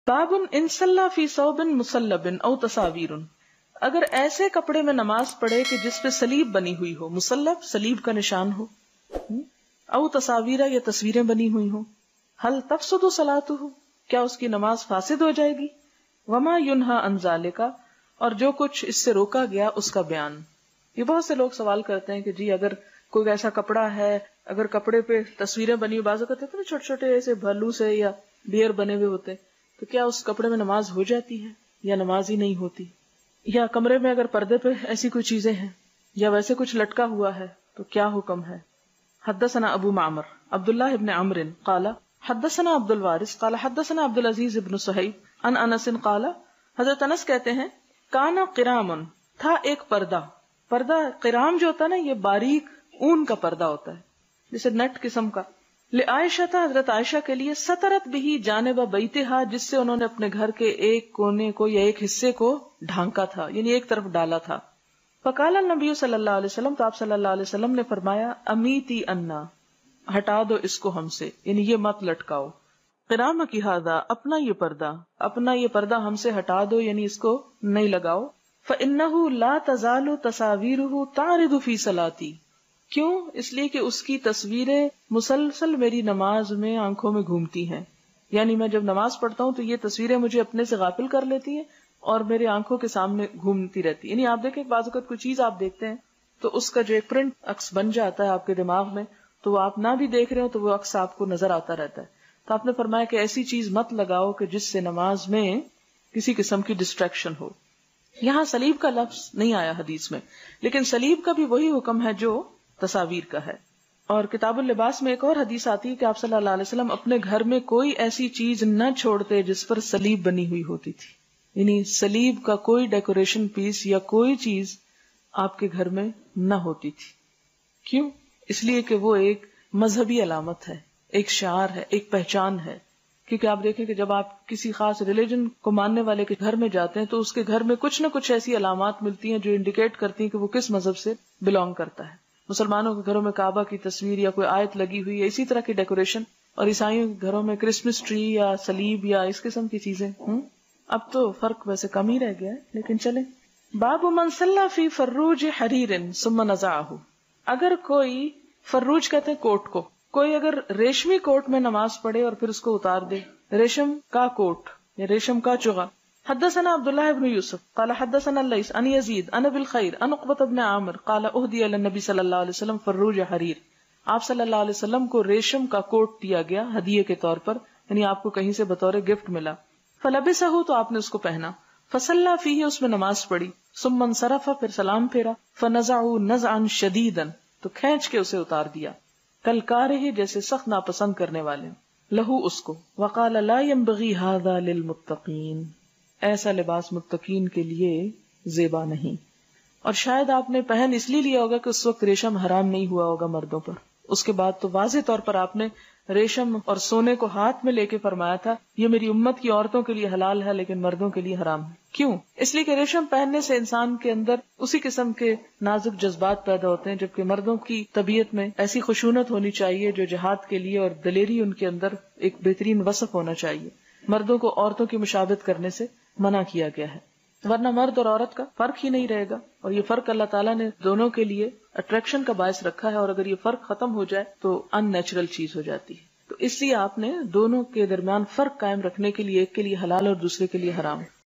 بابن ان صلی فی ثوب مصلب او تصاویر، اگر ایسے کپڑے میں نماز پڑھے کہ جس پہ صلیب بنی ہوئی ہو، مصلب صلیب کا نشان ہو، او تصاویر یا تصویریں بنی ہوئی ہوں، هل تفسد صلاته، کیا اس کی نماز فاسد ہو جائے گی؟ وما ینہا عن ذالک، اور جو کچھ اس سے روکا گیا اس کا بیان۔ یہ بہت سے لوگ سوال کرتے ہیں کہ جی اگر کوئی ایسا کپڑا ہے، اگر کپڑے پہ تصویریں بنی ہوئی، بعض اوقات ہوتے ہیں نا چھوٹے چھوٹے ایسے بھلو سے یا ڈیر بنے ہوئے ہوتے، تو کیا اس کپڑے میں نماز ہو جاتی ہے یا نماز ہی نہیں ہوتی؟ یا کمرے میں اگر پردے پہ ایسی کوئی چیزیں ہیں یا ویسے کچھ لٹکا ہوا ہے تو کیا حکم ہے؟ حدثنا ابو معمر عبداللہ ابن عمرو قال حدثنا عبد الوارث قال حدثنا عبد العزیز ابن صہیب عن انس قال، حضرت انس کہتے ہیں کانا قرامن، تھا ایک پردہ۔ پردہ قرام جو ہوتا ہے نا، یہ باریک اون کا پردہ ہوتا ہے، جیسے نیٹ قسم کا۔ لعائشہ تھا، حضرت عائشہ کے لیے، سترت بھی جانب بیتہا، جس سے انہوں نے اپنے گھر کے ایک کونے کو یا ایک حصے کو ڈھانکا تھا، یعنی ایک طرف ڈالا تھا۔ فقال النبی صلی اللہ علیہ وسلم، تو آپ صلی اللہ علیہ وسلم نے فرمایا امیتی انا، ہٹا دو اس کو ہم سے، یعنی یہ مت لٹکاؤ۔ قرام کی ہذا، اپنا یہ پردہ ہم سے ہٹا دو، یعنی اس کو نہیں لگاؤ۔ فإنه لا تزال تصاویرہ تعرض فی صلاتی، کیوں؟ اس لیے کہ اس کی تصویریں مسلسل میری نماز میں آنکھوں میں گھومتی ہیں، یعنی میں جب نماز پڑھتا ہوں تو یہ تصویریں مجھے اپنے سے غافل کر لیتی ہیں اور میرے آنکھوں کے سامنے گھومتی رہتی۔ یعنی آپ دیکھیں بعض اوقات کوئی چیز آپ دیکھتے ہیں تو اس کا جو ایک پرنٹ عکس بن جاتا ہے آپ کے دماغ میں، تو وہ آپ نہ بھی دیکھ رہے ہو تو وہ عکس آپ کو نظر آتا رہتا ہے۔ تو آپ نے فرمایا کہ ایسی چیز مت لگاؤ کہ جس سے نماز میں کسی قسم کی ڈسٹریکشن ہو۔ یہاں صلیب کا لفظ نہیں آیا حدیث میں، لیکن صلیب کا بھی وہی حکم ہے جو تصاویر کا ہے۔ اور کتاب اللباس میں ایک اور حدیث آتی ہے کہ آپ صلی اللہ علیہ وسلم اپنے گھر میں کوئی ایسی چیز نہ چھوڑتے جس پر صلیب بنی ہوئی ہوتی تھی، یعنی صلیب کا کوئی ڈیکوریشن پیس یا کوئی چیز آپ کے گھر میں نہ ہوتی تھی۔ کیوں؟ اس لیے کہ وہ ایک مذہبی علامت ہے، ایک شعار ہے، ایک پہچان ہے۔ کیونکہ آپ دیکھیں کہ جب آپ کسی خاص ریلیجن کو ماننے والے کے گھر میں جاتے ہیں تو اس کے گھر میں کچھ نہ کچھ ایسی علامات ملتی ہیں جو انڈیکیٹ کرتی ہیں کہ وہ کس مذہب سے بلونگ کرتا ہے۔ مسلمانوں کے گھروں میں کعبہ کی تصویر یا کوئی آیت لگی ہوئی ہے، اسی طرح کی ڈیکوریشن، اور عیسائیوں کے گھروں میں کرسمس ٹری یا صلیب یا اس قسم کی چیزیں۔ اب تو فرق ویسے کم ہی رہ گیا ہے، لیکن چلیں۔ باب من صلی فی فروج حریر ثم نزعہ، اگر کوئی، فروج کہتے ہیں کوٹ کو، کوئی اگر ریشمی کوٹ میں نماز پڑھے اور پھر اس کو اتار دے، ریشم کا کوٹ یا ریشم کا چغا۔ حدثنا عبداللہ بن یوسف قال حدثنا اللیث عن یزید عن ابی الخیر عن عقبۃ بن عامر قال اہدی الی النبی صلی اللہ علیہ وسلم فروج حریر، آپ صلی اللہ علیہ وسلم کو ریشم کا کوٹ دیا گیا ہدیے کے طور پر، یعنی آپ کو کہیں سے بطور گفٹ ملا۔ فلبسہ، تو آپ نے اس کو پہنا، فصلی فیہ، اس میں نماز پڑھی، ثم انصرف، پھر سلام پھیرا، فنزعوا نزعا شدیدا، تو کھینچ کے اسے اتار دیا، کلکارہ، جیسے سخت ناپسند کرنے والے، لہو، اس کو، وقال لا ينبغي هذا للمتقین، ایسا لباس متقین کے لیے زیبا نہیں۔ اور شاید آپ نے پہن اس لیے لیا ہوگا کہ اس وقت ریشم حرام نہیں ہوا ہوگا مردوں پر، اس کے بعد تو واضح طور پر آپ نے ریشم اور سونے کو ہاتھ میں لے کے فرمایا تھا یہ میری امت کی عورتوں کے لیے حلال ہے لیکن مردوں کے لیے حرام ہے۔ کیوں؟ اس لیے کہ ریشم پہننے سے انسان کے اندر اسی قسم کے نازک جذبات پیدا ہوتے ہیں، جبکہ مردوں کی طبیعت میں ایسی خشونت ہونی چاہیے جو جہاد کے لیے، اور دلیری ان کے اندر ایک بہترین وصف ہونا چاہیے۔ مردوں کو عورتوں کی مشابہت کرنے سے منع کیا گیا ہے، ورنہ مرد اور عورت کا فرق ہی نہیں رہے گا، اور یہ فرق اللہ تعالیٰ نے دونوں کے لیے اٹریکشن کا باعث رکھا ہے، اور اگر یہ فرق ختم ہو جائے تو ان نیچرل چیز ہو جاتی ہے۔ تو اس لیے آپ نے دونوں کے درمیان فرق قائم رکھنے کے لیے ایک کے لیے حلال اور دوسرے کے لیے حرام